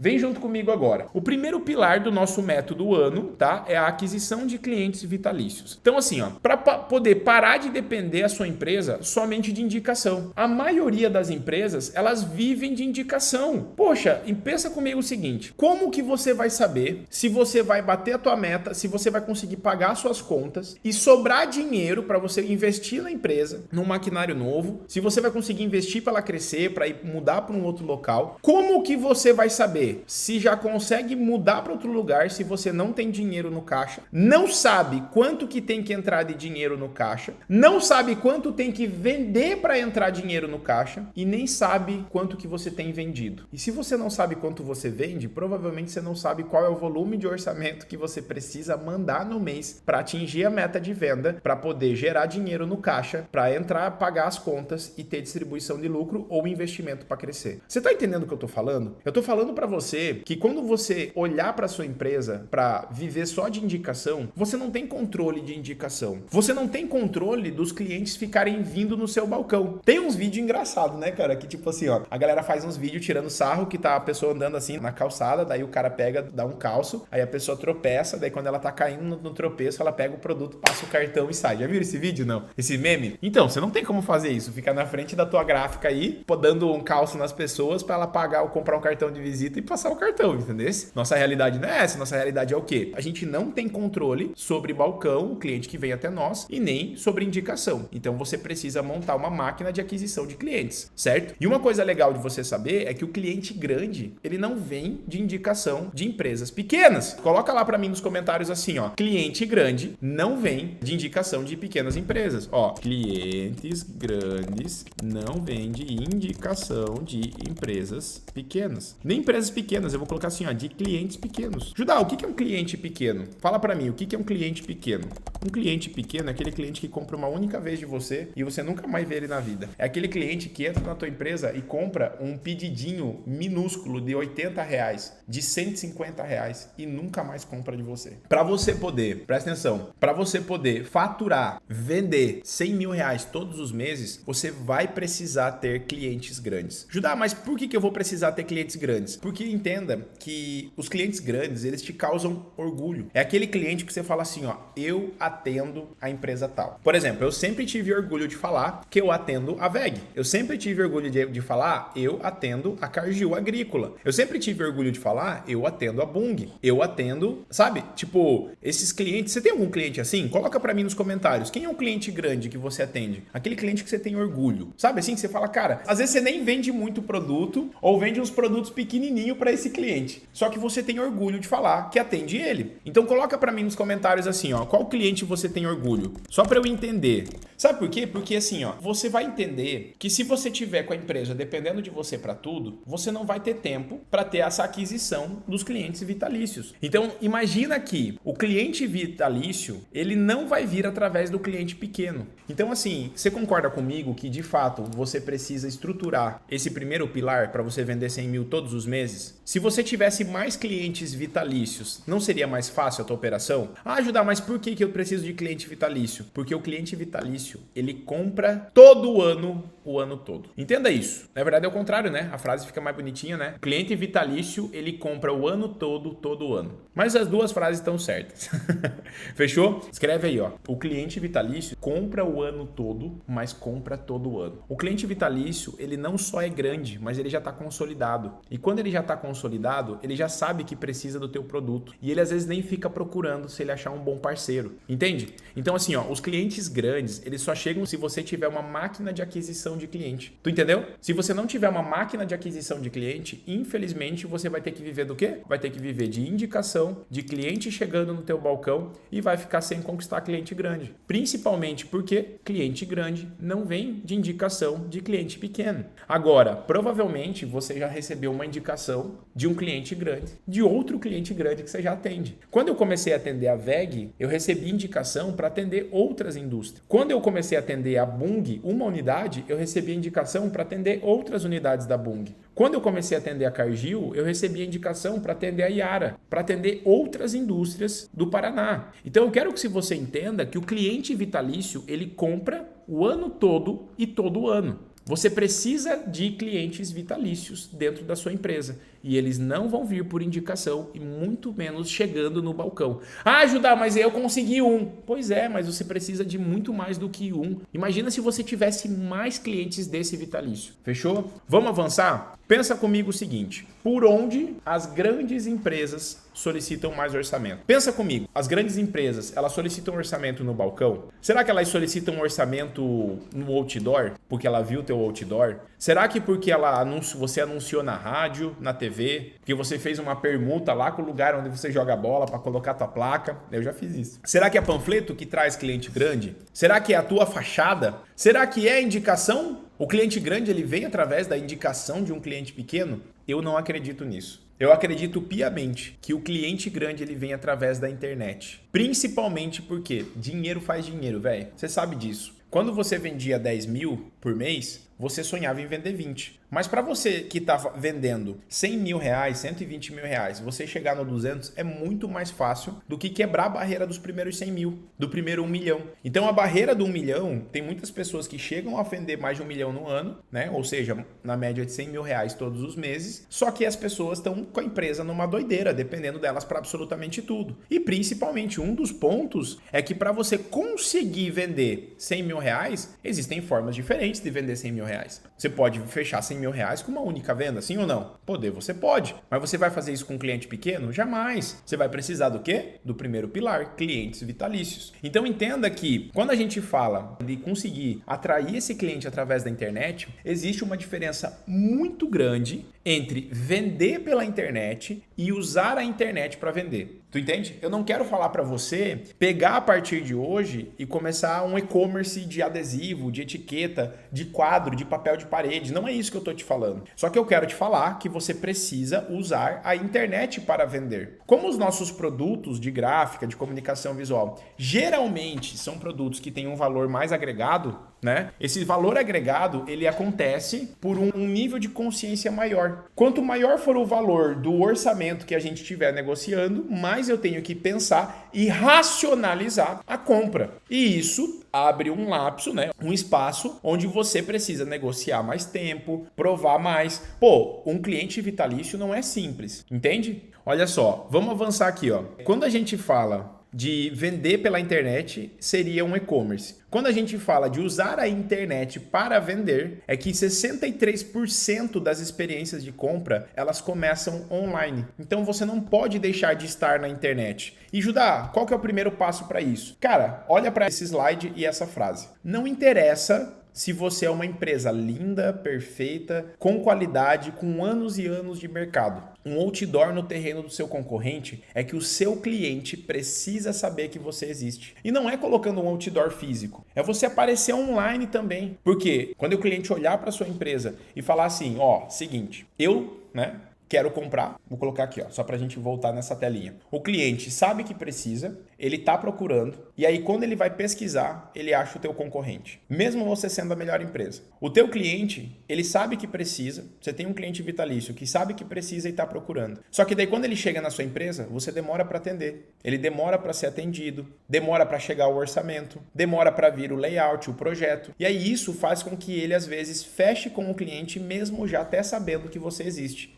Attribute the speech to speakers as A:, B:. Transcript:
A: Vem junto comigo agora. O primeiro pilar do nosso método ano, tá? É a aquisição de clientes vitalícios. Então assim, ó, para poder parar de depender a sua empresa somente de indicação. A maioria das empresas, elas vivem de indicação. Poxa, e pensa comigo o seguinte, como que você vai saber se você vai bater a tua meta, se você vai conseguir pagar suas contas e sobrar dinheiro para você investir na empresa, num maquinário novo, se você vai conseguir investir para ela crescer, para ir mudar para um outro local? Como que você vai saber se já consegue mudar para outro lugar se você não tem dinheiro no caixa, não sabe quanto que tem que entrar de dinheiro no caixa, não sabe quanto tem que vender para entrar dinheiro no caixa e nem sabe quanto que você tem vendido? E se você não sabe quanto você vende, provavelmente você não sabe qual é o volume de orçamento que você precisa mandar no mês para atingir a meta de venda, para poder gerar dinheiro no caixa, para entrar, pagar as contas e ter distribuição de lucro ou investimento para crescer. Você está entendendo o que eu estou falando? Eu estou falando para você que quando você olhar para sua empresa para viver só de indicação, você não tem controle de indicação. Você não tem controle dos clientes ficarem vindo no seu balcão. Tem uns vídeos engraçados, né, cara? Que tipo assim, ó, a galera faz uns vídeos tirando sarro que tá a pessoa andando assim na calçada, daí o cara pega, dá um calço, aí a pessoa tropeça, daí quando ela tá caindo no tropeço, ela pega o produto, passa o cartão e sai. Já viram esse vídeo, não? Esse meme? Então, você não tem como fazer isso. Ficar na frente da tua gráfica aí, dando um calço nas pessoas pra ela pagar ou comprar um cartão de visita e passar o cartão, entendeu? Nossa realidade não é essa. Nossa realidade é o quê? A gente não tem controle sobre balcão, o cliente que vem até nós, e nem sobre indicação. Então, você precisa montar uma máquina de aquisição de clientes, certo? E uma coisa legal de você saber é que o cliente grande, ele não vem de indicação de empresas pequenas. Coloca lá pra mim nos comentários assim, ó, cliente grande não vem de indicação de pequenas empresas. Ó, clientes grandes não vêm de indicação de empresas pequenas. Nem empresas pequenas, eu vou colocar assim, ó, de clientes pequenos. Judá, o que é um cliente pequeno? Fala pra mim, o que é um cliente pequeno? Um cliente pequeno é aquele cliente que compra uma única vez de você e você nunca mais vê ele na vida. É aquele cliente que entra na tua empresa e compra um pedidinho minúsculo de R$80, de R$150 e nunca mais compra de você. Para você poder, presta atenção, para você poder faturar, vender R$100 mil todos os meses, você vai precisar ter clientes grandes. Judá, mas por que eu vou precisar ter clientes grandes? Porque entenda que os clientes grandes, eles te causam orgulho. É aquele cliente que você fala assim, ó, eu atendo a empresa tal. Por exemplo, eu sempre tive orgulho de falar que eu atendo a WEG. Eu sempre tive orgulho de falar, eu atendo a Cargill Agrícola. Eu sempre tive orgulho de falar, eu atendo a Bunge. Eu atendo, sabe? Tipo, esses clientes, você tem algum cliente assim? Coloca pra mim nos comentários. Quem é um cliente grande que você atende? Aquele cliente que você tem orgulho. Sabe assim, que você fala, cara, às vezes você nem vende muito produto ou vende uns produtos pequenininho pra esse cliente. Só que você tem orgulho de falar que atende ele. Então coloca pra mim nos comentários assim, ó, qual cliente você tem orgulho? Só pra eu entender. Sabe por quê? Porque assim, ó, você vai entender que se você tiver com a empresa dependendo de você pra tudo, você não vai ter tempo pra ter essa aquisição dos clientes vitalícios. Então, imagina que o cliente vitalício, ele não vai vir através do cliente pequeno. Então, assim, você concorda comigo que, de fato, você precisa estruturar esse primeiro pilar para você vender 100 mil todos os meses? Se você tivesse mais clientes vitalícios, não seria mais fácil a tua operação? Ah, Judá, mas por que eu preciso de cliente vitalício? Porque o cliente vitalício, ele compra todo ano, o ano todo. Entenda isso. Na verdade é o contrário, né? A frase fica mais bonitinha, né? O cliente vitalício, ele compra o ano todo ano. Mas as duas frases estão certas. Fechou? Escreve aí, ó. O cliente vitalício compra o ano todo, mas compra todo ano. O cliente vitalício, ele não só é grande, mas ele já está consolidado. E quando ele já está consolidado, ele já sabe que precisa do teu produto. E ele às vezes nem fica procurando se ele achar um bom parceiro. Entende? Então assim, ó, os clientes grandes, eles só chegam se você tiver uma máquina de aquisição de cliente. Tu entendeu? Se você não tiver uma máquina de aquisição de cliente, infelizmente você vai ter que viver do quê? Vai ter que viver de indicação, de cliente chegando no teu balcão e vai ficar sem conquistar cliente grande. Principalmente porque cliente grande não vem de indicação de cliente pequeno. Agora, provavelmente você já recebeu uma indicação de um cliente grande, de outro cliente grande que você já atende. Quando eu comecei a atender a WEG, eu recebi indicação para atender outras indústrias. Quando eu comecei a atender a Bunge, uma unidade, eu recebi indicação para atender outras unidades da Bunge. Quando eu comecei a atender a Cargill, eu recebi a indicação para atender a Yara, para atender outras indústrias do Paraná. Então eu quero que você entenda que o cliente vitalício, ele compra o ano todo e todo ano. Você precisa de clientes vitalícios dentro da sua empresa. E eles não vão vir por indicação e muito menos chegando no balcão. Ah, Judá, mas eu consegui um. Pois é, mas você precisa de muito mais do que um. Imagina se você tivesse mais clientes desse vitalício. Fechou? Vamos avançar? Pensa comigo o seguinte, por onde as grandes empresas solicitam mais orçamento? Pensa comigo, as grandes empresas, elas solicitam orçamento no balcão? Será que elas solicitam orçamento no outdoor? Porque ela viu o teu outdoor? Será que porque você anunciou na rádio, na TV, porque você fez uma permuta lá com o lugar onde você joga bola para colocar tua placa? Eu já fiz isso. Será que é panfleto que traz cliente grande? Será que é a tua fachada? Será que é indicação? O cliente grande ele vem através da indicação de um cliente pequeno? Eu não acredito nisso. Eu acredito piamente que o cliente grande ele vem através da internet. Principalmente porque dinheiro faz dinheiro, velho. Você sabe disso. Quando você vendia 10 mil por mês, você sonhava em vender 20. Mas para você que está vendendo 100 mil reais, 120 mil reais, você chegar no 200 é muito mais fácil do que quebrar a barreira dos primeiros 100 mil, do primeiro 1 milhão. Então a barreira do 1 milhão, tem muitas pessoas que chegam a vender mais de 1 milhão no ano, né? Ou seja, na média de 100 mil reais todos os meses, só que as pessoas estão com a empresa numa doideira, dependendo delas para absolutamente tudo. E principalmente um dos pontos é que para você conseguir vender 100 mil reais, existem formas diferentes de vender 100 mil reais. Você pode fechar 100 mil reais com uma única venda, sim ou não? Poder você pode, mas você vai fazer isso com um cliente pequeno? Jamais. Você vai precisar do quê? Do primeiro pilar, clientes vitalícios. Então entenda que quando a gente fala de conseguir atrair esse cliente através da internet, existe uma diferença muito grande entre vender pela internet e usar a internet para vender. Tu entende? Eu não quero falar para você pegar a partir de hoje e começar um e-commerce de adesivo, de etiqueta, de quadro, de papel de parede. Não é isso que eu tô te falando. Só que eu quero te falar que você precisa usar a internet para vender. Como os nossos produtos de gráfica, de comunicação visual, geralmente são produtos que têm um valor mais agregado, né? Esse valor agregado, ele acontece por um nível de consciência maior. Quanto maior for o valor do orçamento que a gente estiver negociando, mais eu tenho que pensar e racionalizar a compra. E isso abre um lapso, né? Um espaço onde você precisa negociar mais tempo, provar mais. Pô, um cliente vitalício não é simples, entende? Olha só, vamos avançar aqui, ó. Quando a gente fala de vender pela internet, seria um e-commerce. Quando a gente fala de usar a internet para vender, é que 63% das experiências de compra, elas começam online. Então você não pode deixar de estar na internet. E Judá, qual que é o primeiro passo para isso? Cara, olha para esse slide e essa frase. Não interessa se você é uma empresa linda, perfeita, com qualidade, com anos e anos de mercado. Um outdoor no terreno do seu concorrente é que o seu cliente precisa saber que você existe. E não é colocando um outdoor físico, é você aparecer online também. Porque quando o cliente olhar para sua empresa e falar assim, ó, seguinte, quero comprar, vou colocar aqui, ó, só para a gente voltar nessa telinha. O cliente sabe que precisa, ele está procurando, e aí quando ele vai pesquisar, ele acha o teu concorrente, mesmo você sendo a melhor empresa. O teu cliente, ele sabe que precisa, você tem um cliente vitalício que sabe que precisa e está procurando. Só que daí quando ele chega na sua empresa, você demora para atender, ele demora para ser atendido, demora para chegar o orçamento, demora para vir o layout, o projeto, e aí isso faz com que ele às vezes feche com o cliente mesmo já até sabendo que você existe.